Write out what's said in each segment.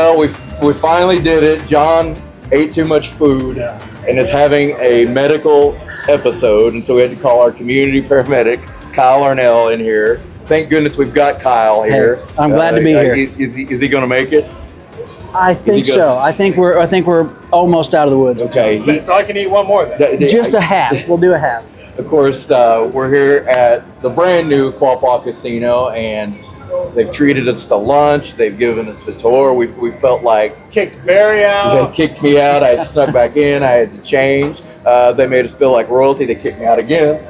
Well, we finally did it. John ate too much food and is having a medical episode, and so we had to call our community paramedic, Kyle Arnall, in here. Thank goodness we've got Kyle here. Hey, I'm glad to be here. Is he going to make it? I think so. I think we're almost out of the woods. Okay. So I can eat one more then. Just a half. We'll do a half. Of course, we're here at the brand new O-Gah-Pah Casino, and they've treated us to lunch. They've given us the tour. We felt like Kicked Barry out. they kicked me out. I snuck back in. I had to change. They made us feel like royalty. They kicked me out again.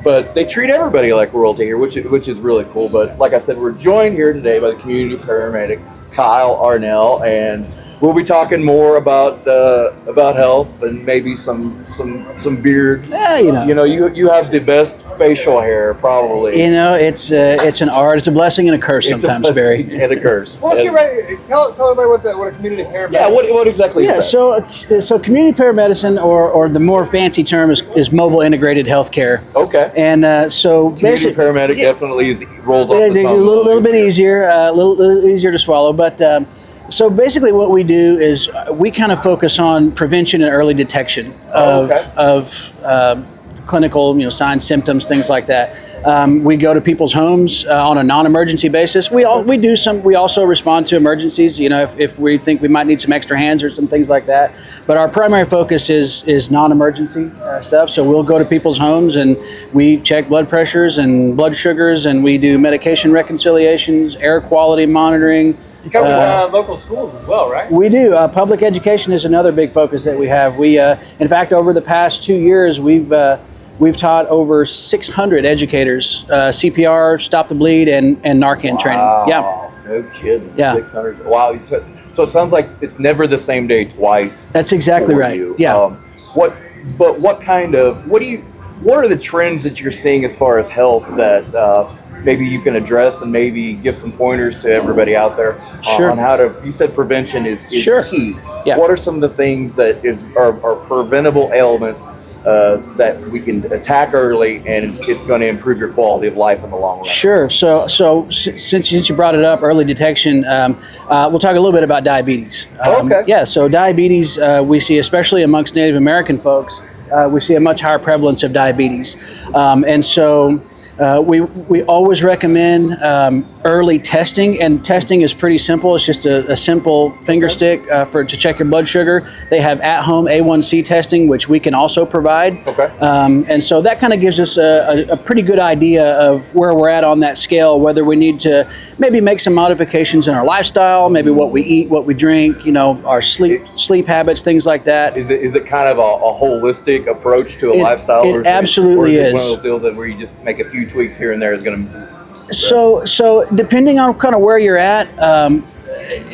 But they treat everybody like royalty here, which is really cool. But like I said, we're joined here today by the community paramedic, Kyle Arnall, and we'll be talking more about health and maybe some beard. Yeah, You have the best facial hair, probably. It's an art. It's a blessing and a curse It's sometimes, a blessing Barry. and a curse. Well, let's get ready. Tell everybody what a community paramedic. Yeah, what exactly Yeah, is that? so community paramedicine, or the more fancy term is mobile integrated healthcare. Okay. And so Community basically, paramedic definitely rolls off yeah, the a tongue. little bit easier, a little easier to swallow. But so basically, what we do is we kind of focus on prevention and early detection of clinical, signs, symptoms, things like that. We go to people's homes on a non-emergency basis. We also respond to emergencies. If we think we might need some extra hands or some things like that. But our primary focus is non-emergency stuff. So we'll go to people's homes and we check blood pressures and blood sugars, and we do medication reconciliations, air quality monitoring. You cover local schools as well, right? We do. Public education is another big focus that we have. In fact, over the past 2 years, we've taught over 600 educators CPR, stop the bleed, and Narcan training. Yeah. No kidding. Yeah. 600. Wow. So it sounds like it's never the same day twice. That's exactly for right. you. Yeah. What are the trends that you're seeing as far as health that maybe you can address and maybe give some pointers to everybody out there Sure. on how to? You said prevention is Sure. key. Yeah. What are some of the things that are preventable ailments that we can attack early, and it's going to improve your quality of life in the long run? Sure. So since you brought it up, early detection, we'll talk a little bit about diabetes. Okay. Yeah. So diabetes, we see, especially amongst Native American folks, we see a much higher prevalence of diabetes, and so. We always recommend early testing, and testing is pretty simple. It's just a simple finger stick to check your blood sugar. They have at-home A1C testing, which we can also provide. Okay. And so that kind of gives us a pretty good idea of where we're at on that scale, whether we need to maybe make some modifications in our lifestyle, maybe what we eat, what we drink, our sleep habits, things like that. Is it kind of a holistic approach to a lifestyle? It absolutely or is. It one is. of those deals that where you just make a few tweaks here and there is going to. So depending on kind of where you're at,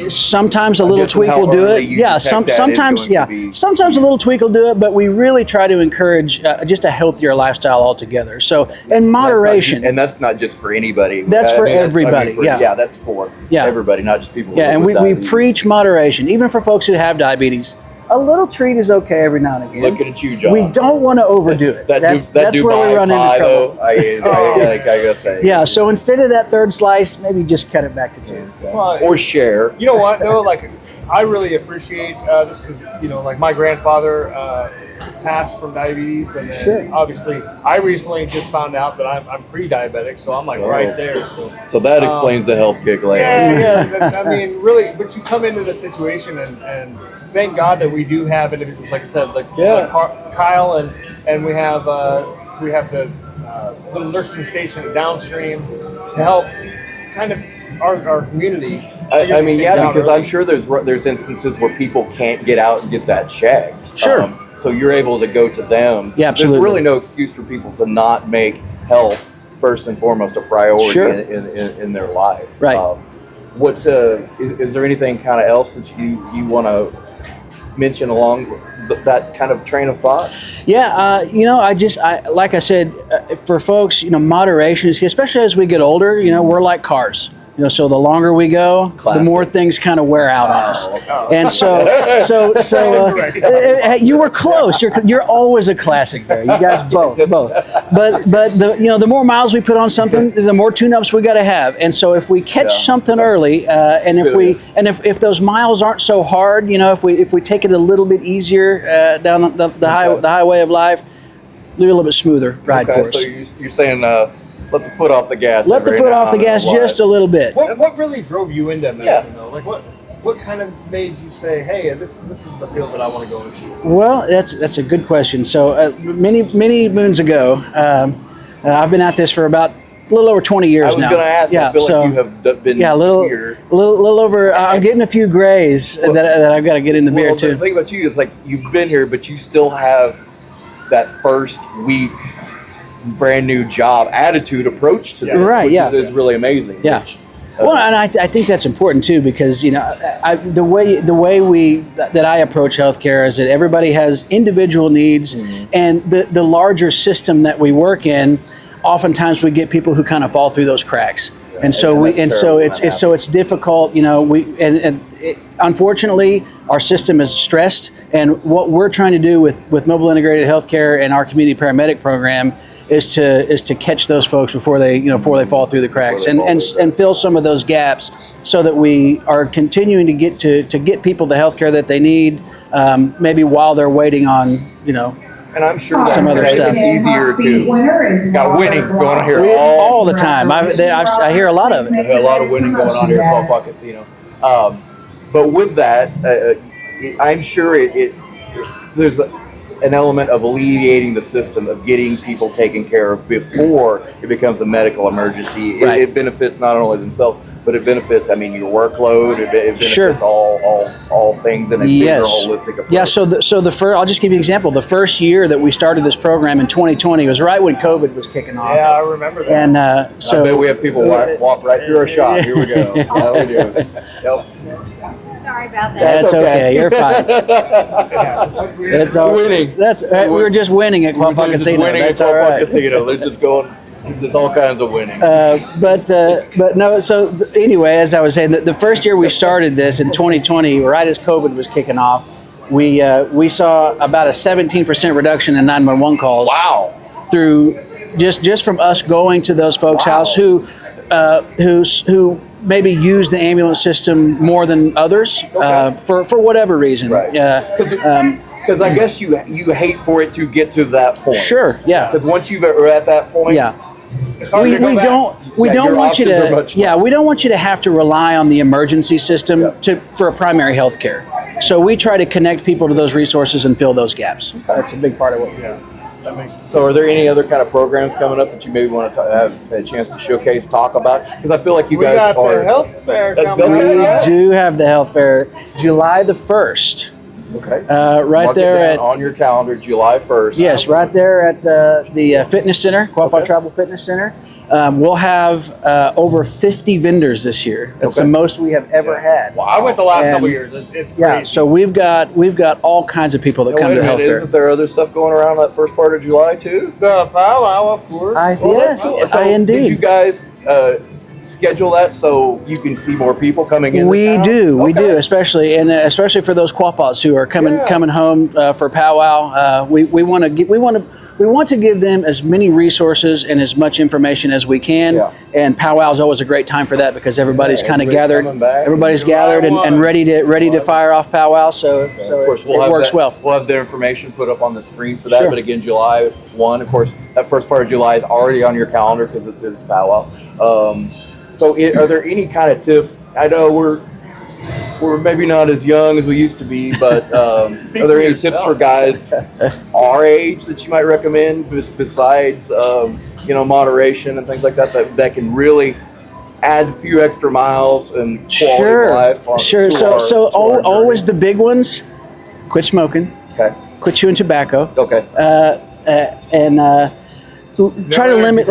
sometimes a little tweak will do it. Yeah, sometimes a little tweak will do it, but we really try to encourage just a healthier lifestyle altogether. So in moderation, That's not just for anybody. That's for everybody. That's for everybody, not just people. Yeah, and we preach moderation, even for folks who have diabetes. A little treat is okay every now and again. Looking at you, John. We don't want to overdo it. That's where we run into trouble. I gotta say. Yeah, so instead of that third slice, maybe just cut it back to 2. Well, or share. You know what, though? I really appreciate this because, my grandfather passed from diabetes, and then obviously I recently just found out that I'm pre-diabetic, so I'm right there. So that explains the health kick later. Yeah. I mean, really, but you come into the situation and thank God that we do have individuals, like I said, like Kyle, and we have the little nursing station downstream to help kind of our community. I mean, because I'm sure there's instances where people can't get out and get that checked. Sure. So you're able to go to them. Yeah, absolutely. There's really no excuse for people to not make health first and foremost a priority in their life. Right. Is there anything kind of else that you want to mention along that kind of train of thought? Yeah, like I said, for folks, moderation is key, especially as we get older. We're like cars. So the longer we go, Classic. the more things kind of wear out on us. Oh. And you were close. You're always a classic there. You guys both. But the more miles we put on something, the more tune-ups we got to have. And so if we catch something early, and if those miles aren't so hard, if we take it a little bit easier down the highway of life, it'll be a little bit smoother ride for us. So you're saying let the foot off the gas. Let the foot off the gas just a little bit. What really drove you into medicine though? Like what kind of made you say, hey, this is the field that I want to go into? Well, that's a good question. So many moons ago, I've been at this for about a little over 20 years now. I was going to ask. I feel like you have been a little over. I'm getting a few grays that I've got to get in the beer too. The thing about you is like you've been here, but you still have that first week brand new job attitude approach to this, right? Which is really amazing. Yeah. Well, and I think that's important too, because the way that I approach healthcare is that everybody has individual needs, and the larger system that we work in, oftentimes we get people who kind of fall through those cracks, and so it's difficult. Unfortunately, our system is stressed, and what we're trying to do with mobile integrated healthcare and our community paramedic program is to catch those folks before they fall through the cracks and fill some of those gaps, so that we are continuing to get people the health care that they need, maybe while they're waiting on And I'm sure some other stuff. It's easier to got winning going on here all the time. I hear a lot of it. A lot of winning going on here at O-Gah-Pah Casino. But with that, I'm sure there's an element of alleviating the system, of getting people taken care of before it becomes a medical emergency. Right. It benefits not only themselves, but it benefits, your workload. It benefits all things in a bigger holistic approach. Yeah. So the first, I'll just give you an example. The first year that we started this program in 2020 was right when COVID was kicking off. Yeah, I remember that. And I bet we have people walk right through our shop. Here we go. Yeah, we do. Yep. Sorry about that. That's okay. You're fine. It's all winning. We were just winning at O-Gah-Pah Casino. Winning That's at all O-Gah-Pah right. Casino. They're just going. There's all kinds of winning. But no. So anyway, as I was saying, the first year we started this in 2020, right as COVID was kicking off, we saw about a 17% reduction in 911 calls. Wow. Through just from us going to those folks' house who maybe use the ambulance system more than others, for whatever reason. Right. Because I guess you hate for it to get to that point. Sure. Yeah. Because once you're at that point, it's hard to go back. We don't your want you options are much to. Yeah, less. we don't want you to have to rely on the emergency system for a primary health care. So we try to connect people to those resources and fill those gaps. That's a big part of what we do. That makes sense. So are there any other kind of programs coming up that you maybe want to have a chance to showcase, talk about? Because I feel like you guys got are... the health fair coming We up. do have the health fair, July the 1st. Okay. Right Mark there it down on your calendar, July 1st. Yes, right there at the fitness center, O-Gah-Pah Travel Fitness Center. We'll have over 50 vendors this year. That's the most we have ever had. Well, I went the last couple years. It's crazy. Yeah, so we've got all kinds of people that come to the health fair. Isn't there other stuff going around that first part of July too? The powwow, of course. Yes, So indeed. did you guys schedule that so you can see more people coming in? We do, Okay. especially for those Quapaws who are coming home for powwow. We want to give them as many resources and as much information as we can. Yeah. And powwow is always a great time for that, because everybody's kind of everybody's gathered. coming back. Everybody's gathered and ready to fire off powwow. So Of course, it works well. We'll have their information put up on the screen for that. Sure. But again, July 1, of course, that first part of July is already on your calendar because it's powwow. So are there any kind of tips? I know we're maybe not as young as we used to be, but are there any tips for guys our age that you might recommend besides moderation and things like that can really add a few extra miles and quality of life? Sure. So always the big ones: quit smoking, quit chewing tobacco, and try to limit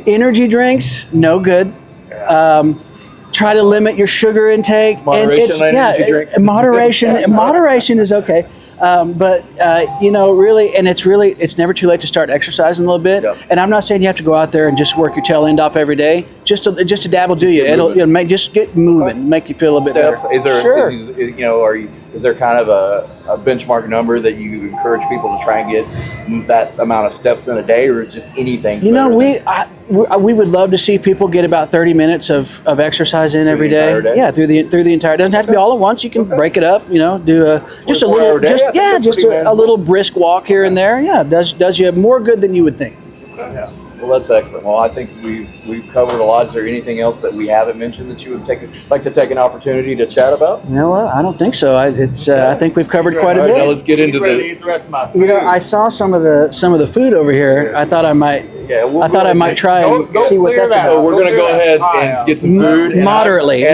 energy drinks. No good. Try to limit your sugar intake. Moderation on energy drinks. Moderation is okay. But really, and it's never too late to start exercising a little bit. Yep. And I'm not saying you have to go out there and just work your tail end off every day. Just a dab will do you. It'll make just get moving, make you feel a bit Steps. better. Is there, Sure. is there kind of a benchmark number that you encourage people to try and get that amount of steps in a day, or is just anything? We would love to see people get about 30 minutes of exercise in every the day. entire day? Yeah, through the entire. It doesn't have to be all at once. You can break it up. Do just a 24-hour little, day? I think that's just pretty a manageable. little brisk walk here and there. Yeah, does you more good than you would think. Yeah. Well, that's excellent. Well, I think we've covered a lot. Is there anything else that we haven't mentioned that you would like to take an opportunity to chat about? You know what? I don't think so. I think we've covered quite a All right, now bit. let's get into He's ready to the. eat the rest of my food. I saw some of the food over here. I thought I might. Yeah, I thought I might try and Go see what clear that's that about. So we're Go going to clear go that ahead pie and out. get some food. Moderately.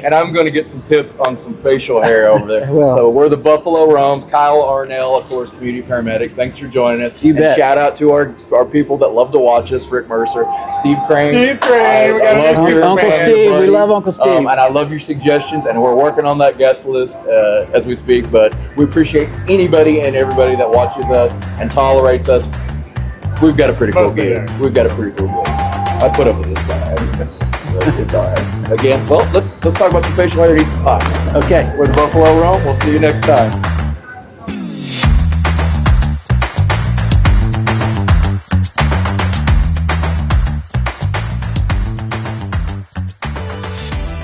And I'm going to get some tips on some facial hair over there. Well. So we're the Buffalo Roams. Kyle Arnall, of course, community paramedic. Thanks for joining us. You and bet. shout out to our people that love to watch us, Rick Mercer, Steve Crane. Steve Crane, we got I love Steve your Crane. Uncle man, Steve. buddy. We love Uncle Steve. And I love your suggestions, and we're working on that guest list as we speak. But we appreciate anybody and everybody that watches us and tolerates us. We've got a pretty cool Mostly gig. there. We've got a pretty cool gig. I put up with this guy. But it's all right. Again, well, let's talk about some facial hair and eat some pie. Okay. We're the Buffalo Roam. We'll see you next time.